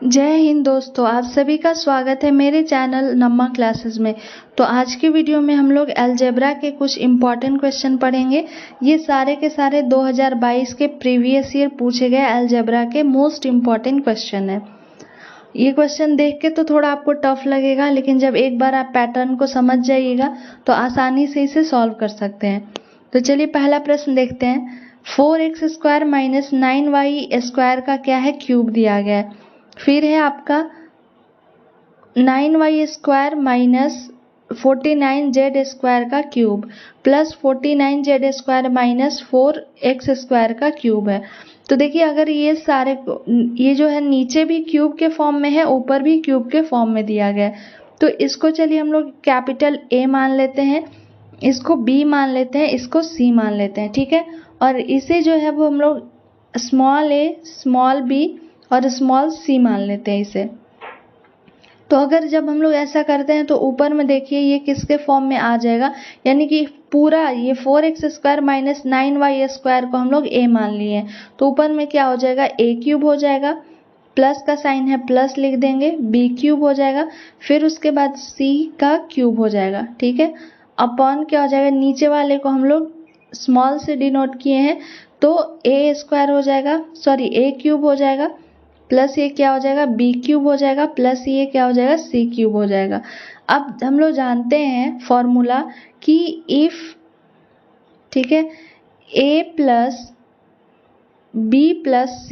जय हिंद दोस्तों, आप सभी का स्वागत है मेरे चैनल नम्मा क्लासेस में। तो आज की वीडियो में हम लोग अलजेब्रा के कुछ इम्पॉर्टेंट क्वेश्चन पढ़ेंगे। ये सारे के सारे 2022 के प्रीवियस ईयर पूछे गए अलजेब्रा के मोस्ट इम्पॉर्टेंट क्वेश्चन है। ये क्वेश्चन देख के तो थोड़ा आपको टफ लगेगा, लेकिन जब एक बार आप पैटर्न को समझ जाइएगा तो आसानी से इसे सॉल्व कर सकते हैं। तो चलिए पहला प्रश्न देखते हैं। 4x² माइनस 9y² का क्या है, क्यूब दिया गया है। फिर है आपका 9y² माइनस 49z² का cube plus 49z² minus 4x² का क्यूब है। तो देखिए, अगर ये जो है नीचे भी क्यूब के फॉर्म में है, ऊपर भी क्यूब के फॉर्म में दिया गया है, तो इसको चलिए हम लोग कैपिटल A मान लेते हैं, इसको B मान लेते हैं, इसको C मान लेते हैं, ठीक है। और इसे जो है वो हम लोग स्मॉल a, स्मॉल b और स्मॉल c मान लेते हैं इसे। तो अगर जब हम लोग ऐसा करते हैं तो ऊपर में देखिए ये किसके फॉर्म में आ जाएगा, यानी कि पूरा ये 4x² माइनस 9y² को हम लोग a मान लिए हैं, तो ऊपर में क्या हो जाएगा, a³ हो जाएगा, प्लस का साइन है प्लस लिख देंगे, b³ हो जाएगा, फिर उसके बाद c का क्यूब हो जाएगा, ठीक है। अपॉन क्या हो जाएगा, नीचे वाले को हम लोग स्मॉल से डिनोट किए हैं, तो a² हो जाएगा, a³ हो जाएगा, प्लस ये क्या हो जाएगा, b³ हो जाएगा, प्लस ये क्या हो जाएगा, c³ हो जाएगा। अब हम लोग जानते हैं फॉर्मूला कि इफ, ठीक है, a plus b plus c,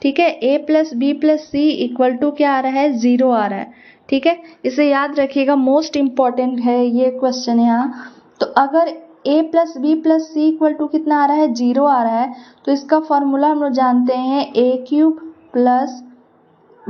ठीक है, a plus b plus c equal to क्या आ रहा है, 0 आ रहा है, ठीक है। इसे याद रखिएगा, मोस्ट इम्पॉर्टेंट है ये क्वेश्चन यहाँ। तो अगर a plus b plus c equal to कितना आ रहा है, 0 आ रहा है, तो इसका फॉर्मूला हम लोग जानते हैं a³ प्लस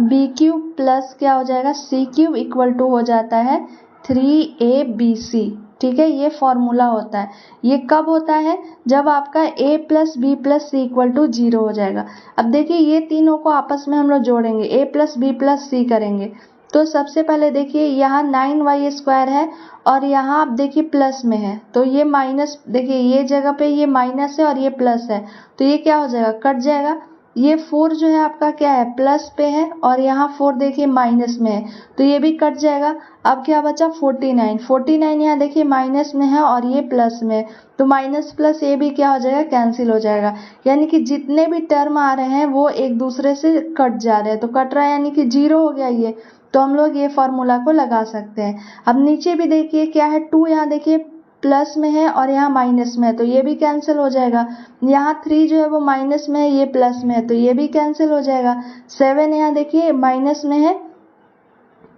b³ प्लस क्या हो जाएगा, c³ इक्वल टू हो जाता है 3abc, ठीक है। ये फॉर्मूला होता है। ये कब होता है, जब आपका a plus b plus c equal to 0 हो जाएगा। अब देखिए ये तीनों को आपस में हम लोग जोड़ेंगे, a plus b plus c करेंगे। तो सबसे पहले देखिए यहाँ 9y² है और यहाँ आप देखिए प्लस में है, तो ये माइनस, देखिए ये जगह पे ये माइनस है और ये प्लस है, तो ये क्या हो जाएगा, कट जाएगा। ये 4 जो है आपका क्या है, प्लस पे है, और यहाँ 4 देखिए माइनस में है, तो ये भी कट जाएगा। अब क्या बचा, 49 यहाँ देखिए माइनस में है और ये प्लस में है, तो माइनस प्लस ये भी क्या हो जाएगा, कैंसिल हो जाएगा। यानी कि जितने भी टर्म आ रहे हैं वो एक दूसरे से कट जा रहे हैं, तो कट रहा है यानी कि 0 हो गया ये। तो हम लोग ये फॉर्मूला को लगा सकते हैं। अब नीचे भी देखिए क्या है, 2 यहाँ देखिए प्लस में है और यहाँ माइनस में है, तो ये भी कैंसिल हो जाएगा। यहाँ 3 जो है वो माइनस में है, ये प्लस में है, तो ये भी कैंसिल हो जाएगा। 7 यहाँ देखिए माइनस में है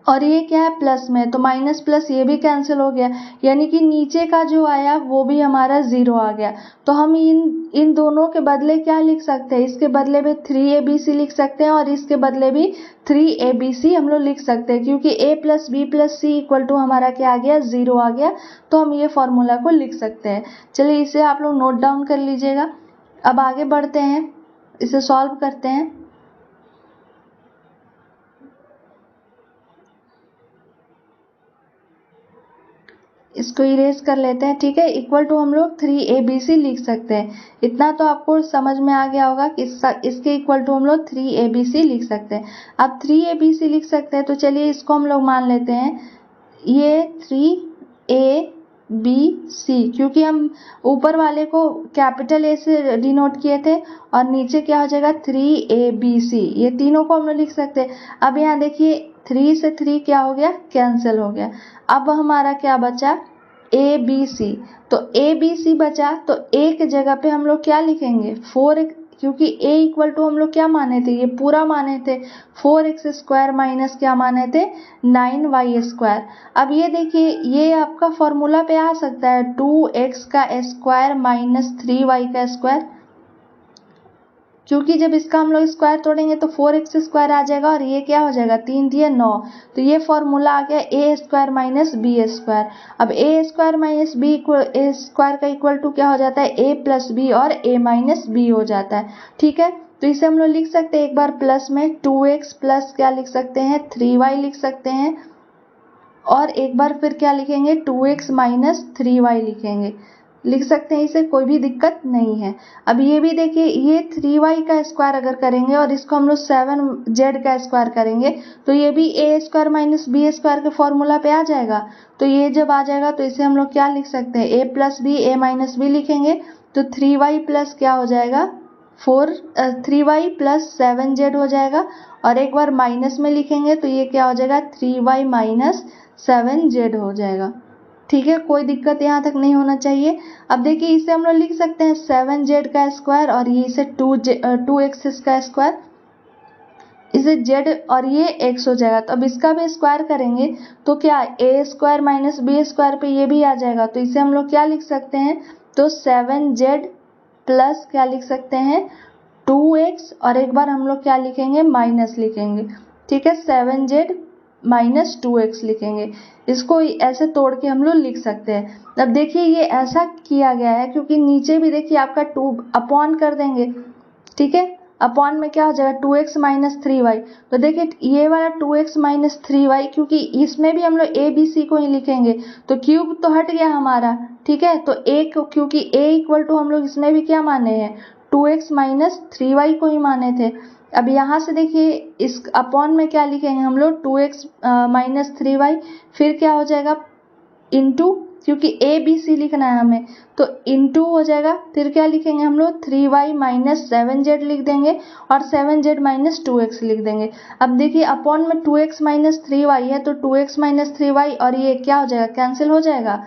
और ये क्या है, प्लस में है, तो माइनस प्लस ये भी कैंसिल हो गया, यानी कि नीचे का जो आया वो भी हमारा 0 आ गया। तो हम इन दोनों के बदले क्या लिख सकते हैं, इसके बदले में 3abc लिख सकते हैं और इसके बदले भी 3abc हम लोग लिख सकते हैं, क्योंकि a plus b plus c equal to हमारा क्या आ गया, 0 आ गया। तो हम ये फॉर्मूला को लिख सकते हैं। चलिए इसे आप लोग नोट डाउन कर लीजिएगा। अब आगे बढ़ते हैं, इसे सॉल्व करते हैं। इसको इरेज कर लेते हैं, ठीक है। इक्वल टू हम लोग 3abc लिख सकते हैं। इतना तो आपको समझ में आ गया होगा कि इसके इक्वल टू हम लोग 3abc लिख सकते हैं। अब 3abc लिख सकते हैं, तो चलिए इसको हम लोग मान लेते हैं, ये 3abc, क्योंकि हम ऊपर वाले को कैपिटल A से डिनोट किए थे और नीचे क्या हो जाएगा, 3abc, ये तीनों को हम लोग लिख सकते हैं। अब यहाँ देखिए 3 से 3 क्या हो गया, कैंसिल हो गया। अब हमारा क्या बचा, ABC, तो ABC बचा, तो A के जगह पे हम लोग क्या लिखेंगे, 4, क्योंकि A इक्वल टू हम लोग क्या माने थे, ये पूरा माने थे, 4x² माइनस क्या माने थे, 9y²। अब ये देखिए ये आपका फॉर्मूला पे आ सकता है, 2x का स्क्वायर माइनस 3y का स्क्वायर, क्योंकि जब इसका हम लोग स्क्वायर तोड़ेंगे तो 4x² आ जाएगा और ये क्या हो जाएगा, 3 दिए 9, तो ये फॉर्मूला आ गया a² माइनस b²। अब a² माइनस b² का इक्वल टू क्या हो जाता है, a प्लस b और a माइनस b हो जाता है, ठीक है। तो इसे हम लोग लिख सकते हैं, एक बार प्लस में 2x प्लस क्या लिख सकते हैं, 3y लिख सकते हैं, और एक बार फिर क्या लिखेंगे, 2x माइनस 3y लिखेंगे। लिख सकते हैं इसे, कोई भी दिक्कत नहीं है। अब ये भी देखिए, ये 3y का स्क्वायर अगर करेंगे और इसको हम लोग 7z का स्क्वायर करेंगे तो ये भी a square minus B square के फॉर्मूला पे आ जाएगा। तो ये जब आ जाएगा तो इसे हम लोग क्या लिख सकते हैं, a plus B, a minus B लिखेंगे तो 3y प्लस क्या हो जाएगा 3y प्लस 7z हो जाएगा। और एक बार माइनस में लिखेंगे तो ये क्या हो जाएगा 3y माइनस 7z हो जाएगा। ठीक है, कोई दिक्कत यहाँ तक नहीं होना चाहिए। अब देखिए इसे हम लोग लिख सकते हैं 7z का स्क्वायर और ये इसे 2x का स्क्वायर, इसे z और ये x हो जाएगा। तो अब इसका भी स्क्वायर करेंगे तो क्या a square minus B square पे ये भी आ जाएगा। तो इसे हम लोग क्या लिख सकते हैं, तो 7z प्लस क्या लिख सकते हैं 2x और एक बार हम लोग क्या लिखेंगे माइनस लिखेंगे। ठीक है, 7z माइनस 2x लिखेंगे। इसको ऐसे तोड़ के हम लोग लिख सकते हैं। अब देखिए ये ऐसा किया गया है क्योंकि नीचे भी देखिए आपका 2 अपॉन कर देंगे। ठीक है, अपॉन में क्या हो जाएगा 2x माइनस 3y। तो देखिए ये वाला 2x माइनस 3y, क्योंकि इसमें भी हम लोग a b c को ही लिखेंगे तो क्यूब तो हट गया हमारा। ठीक है, तो a को, क्योंकि a इक्वल टू हम लोग इसमें भी क्या माने हैं 2x माइनस 3y को ही माने थे। अब यहाँ से देखिए इस अपॉन में क्या लिखेंगे हम लोग 2x माइनस 3y, फिर क्या हो जाएगा इंटू, क्योंकि a b c लिखना है हमें तो इंटू हो जाएगा। फिर क्या लिखेंगे हम लोग 3y माइनस 7z लिख देंगे और 7z माइनस 2x लिख देंगे। अब देखिए अपॉन में 2x माइनस 3y है तो 2x माइनस 3y और ये क्या हो जाएगा कैंसिल हो जाएगा।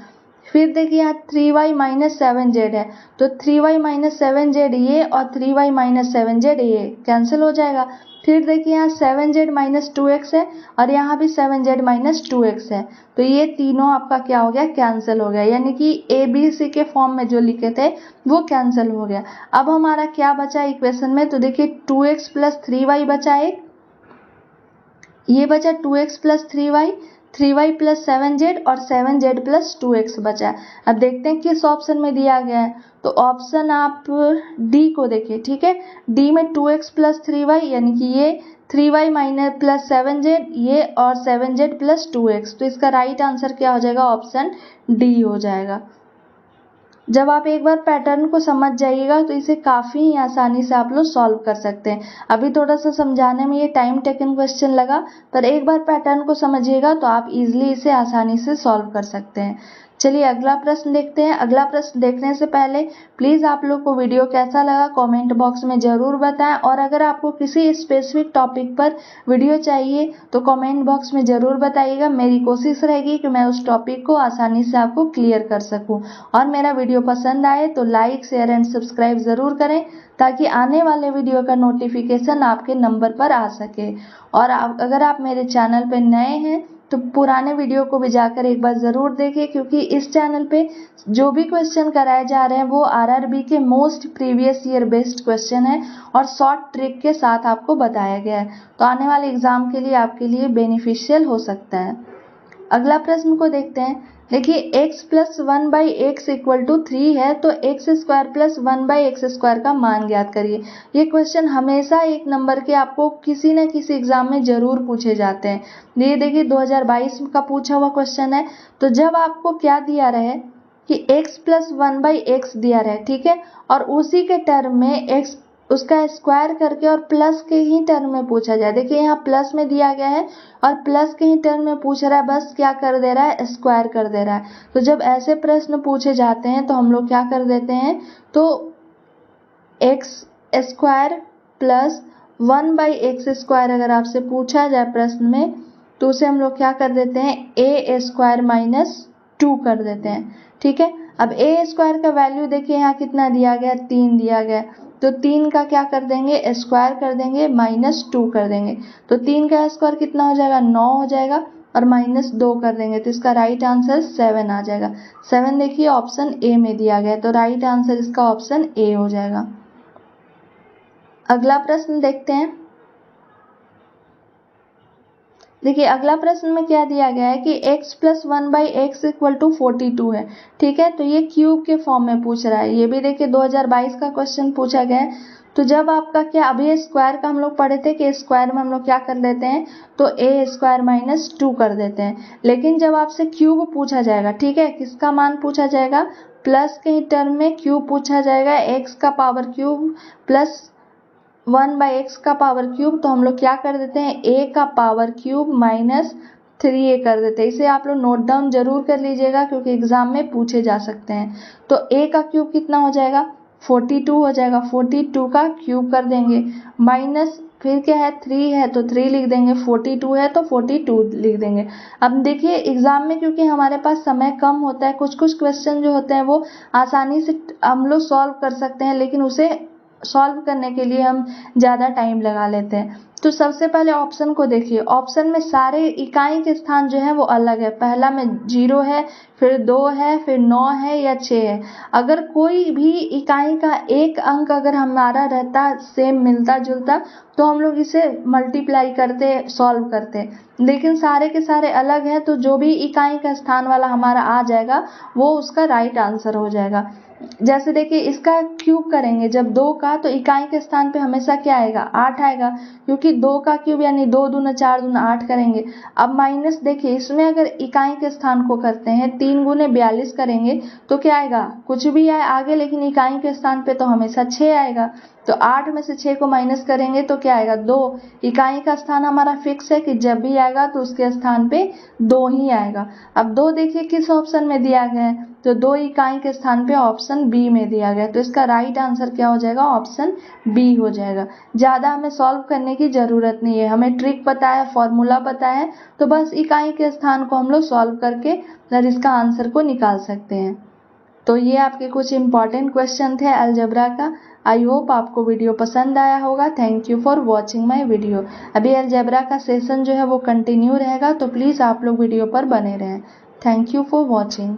फिर देखिए यहाँ 3y माइनस 7z है तो 3y माइनस 7z ये और 3y माइनस 7z ये कैंसिल हो जाएगा। फिर देखिए यहाँ 7z माइनस 2x है और यहाँ भी 7z माइनस 2x है तो ये तीनों आपका क्या हो गया कैंसिल हो गया, यानी कि a b c के फॉर्म में जो लिखे थे वो कैंसिल हो गया। अब हमारा क्या बचा इक्वेशन में, तो देखिए 2x प्लस 3y बचा एक, ये बचा 2x plus 3y plus 7z और 7z प्लस 2x बचा। अब देखते हैं किस ऑप्शन में दिया गया है, तो ऑप्शन आप डी को देखिए। ठीक है, डी में 2x प्लस 3y यानी कि ये 3y माइनस प्लस 7z ये और 7z प्लस 2x, तो इसका राइट आंसर क्या हो जाएगा ऑप्शन डी हो जाएगा। जब आप एक बार पैटर्न को समझ जाइएगा तो इसे काफ़ी आसानी से आप लोग सॉल्व कर सकते हैं। अभी थोड़ा सा समझाने में ये टाइम टेकन क्वेश्चन लगा, पर एक बार पैटर्न को समझिएगा तो आप इजीली इसे आसानी से सॉल्व कर सकते हैं। चलिए अगला प्रश्न देखते हैं। अगला प्रश्न देखने से पहले प्लीज़ आप लोग को वीडियो कैसा लगा कमेंट बॉक्स में ज़रूर बताएं, और अगर आपको किसी स्पेसिफिक टॉपिक पर वीडियो चाहिए तो कमेंट बॉक्स में ज़रूर बताइएगा। मेरी कोशिश रहेगी कि मैं उस टॉपिक को आसानी से आपको क्लियर कर सकूं। और मेरा वीडियो पसंद आए तो लाइक शेयर एंड सब्सक्राइब ज़रूर करें ताकि आने वाले वीडियो का नोटिफिकेशन आपके नंबर पर आ सके। और अगर आप मेरे चैनल पर नए हैं तो पुराने वीडियो को भी जाकर एक बार ज़रूर देखें, क्योंकि इस चैनल पे जो भी क्वेश्चन कराए जा रहे हैं वो आरआरबी के most previous year based question है और शॉर्ट ट्रिक के साथ आपको बताया गया है, तो आने वाले एग्जाम के लिए आपके लिए बेनिफिशियल हो सकता है। अगला प्रश्न को देखते हैं। देखिए x plus 1 by x equal to 3 है तो x square plus 1 by x square का मान ज्ञात करिए। ये क्वेश्चन हमेशा एक नंबर के आपको किसी न किसी एग्जाम में जरूर पूछे जाते हैं। ये देखिए 2022 का पूछा हुआ क्वेश्चन है। तो जब आपको क्या दिया रहे कि x प्लस 1 बाई एक्स दिया रहे, ठीक है, और उसी के टर्म में x उसका स्क्वायर करके और प्लस के ही टर्म में पूछा जाए। देखिए यहाँ प्लस में दिया गया है और प्लस के ही टर्म में पूछ रहा है, बस क्या कर दे रहा है स्क्वायर कर दे रहा है। तो जब ऐसे प्रश्न पूछे जाते हैं तो हम लोग क्या कर देते हैं, तो x square plus 1 by x square अगर आपसे पूछा जाए प्रश्न में तो उसे हम लोग क्या कर देते हैं ए स्क्वायर माइनस 2 कर देते हैं। ठीक है, अब ए स्क्वायर का वैल्यू देखिए यहाँ कितना दिया गया 3 दिया गया, तो 3 का क्या कर देंगे स्क्वायर कर देंगे माइनस 2 कर देंगे, तो 3 का स्क्वायर कितना हो जाएगा 9 हो जाएगा और माइनस 2 कर देंगे तो इसका राइट आंसर 7 आ जाएगा। 7 देखिए ऑप्शन ए में दिया गया है तो राइट आंसर इसका ऑप्शन ए हो जाएगा। अगला प्रश्न देखते हैं। देखिए अगला प्रश्न में क्या दिया गया है कि x plus 1 by x equal to 42 है। ठीक है, तो ये क्यूब के फॉर्म में पूछ रहा है। ये भी देखिए 2022 का क्वेश्चन पूछा गया है। तो जब आपका क्या, अभी स्क्वायर का हम लोग पढ़े थे कि स्क्वायर में हम लोग क्या कर लेते हैं तो ए स्क्वायर माइनस 2 कर देते हैं, लेकिन जब आपसे क्यूब पूछा जाएगा, ठीक है, किसका मान पूछा जाएगा प्लस के ही टर्म में क्यूब पूछा जाएगा, x का पावर क्यूब प्लस 1/x का पावर क्यूब, तो हम लोग क्या कर देते हैं a का पावर क्यूब माइनस 3a कर देते हैं। इसे आप लोग नोट डाउन जरूर कर लीजिएगा क्योंकि एग्जाम में पूछे जा सकते हैं। तो a का क्यूब कितना हो जाएगा 42 हो जाएगा, 42 का क्यूब कर देंगे, माइनस फिर क्या है 3 है तो 3 लिख देंगे, 42 है तो 42 लिख देंगे। अब देखिए एग्जाम में क्योंकि हमारे पास समय कम होता है, कुछ कुछ क्वेश्चन जो होते हैं वो आसानी से हम लोग सॉल्व कर सकते हैं, लेकिन उसे सॉल्व करने के लिए हम ज़्यादा टाइम लगा लेते हैं। तो सबसे पहले ऑप्शन को देखिए, ऑप्शन में सारे इकाई के स्थान जो है वो अलग है। पहला में 0 है, फिर 2 है, फिर 9 है या 6 है। अगर कोई भी इकाई का एक अंक अगर हमारा रहता सेम मिलता जुलता तो हम लोग इसे मल्टीप्लाई करते सॉल्व करते, लेकिन सारे के सारे अलग हैं तो जो भी इकाई का स्थान वाला हमारा आ जाएगा वो उसका राइट आंसर हो जाएगा। जैसे देखिए इसका क्यूब करेंगे जब 2 का, तो इकाई के स्थान पे हमेशा क्या आएगा 8 आएगा, क्योंकि 2 का क्यूब यानी 2 दूना 4 दूना 8 करेंगे। अब माइनस देखिए इसमें अगर इकाई के स्थान को करते हैं 3 गुने 42 करेंगे तो क्या आएगा कुछ भी आए आगे, लेकिन इकाई के स्थान पे तो हमेशा 6 आएगा। तो 8 में से 6 को माइनस करेंगे तो क्या आएगा 2। इकाई का स्थान हमारा फिक्स है कि जब भी आएगा तो उसके स्थान पे 2 ही आएगा। अब 2 देखिए किस ऑप्शन में दिया गया है, तो 2 इकाई के स्थान पे ऑप्शन बी में दिया गया है, तो इसका राइट आंसर क्या हो जाएगा ऑप्शन बी हो जाएगा। ज़्यादा हमें सॉल्व करने की ज़रूरत नहीं है, हमें ट्रिक पता है, फॉर्मूला पता है, तो बस इकाई के स्थान को हम लोग सॉल्व करके फिर इसका आंसर को निकाल सकते हैं। तो ये आपके कुछ इंपॉर्टेंट क्वेश्चन थे अलजेब्रा का। आई होप आपको वीडियो पसंद आया होगा। Thank you for watching my video. अभी अलजेब्रा का सेशन जो है वो कंटिन्यू रहेगा, तो प्लीज़ आप लोग वीडियो पर बने रहें। Thank you for watching.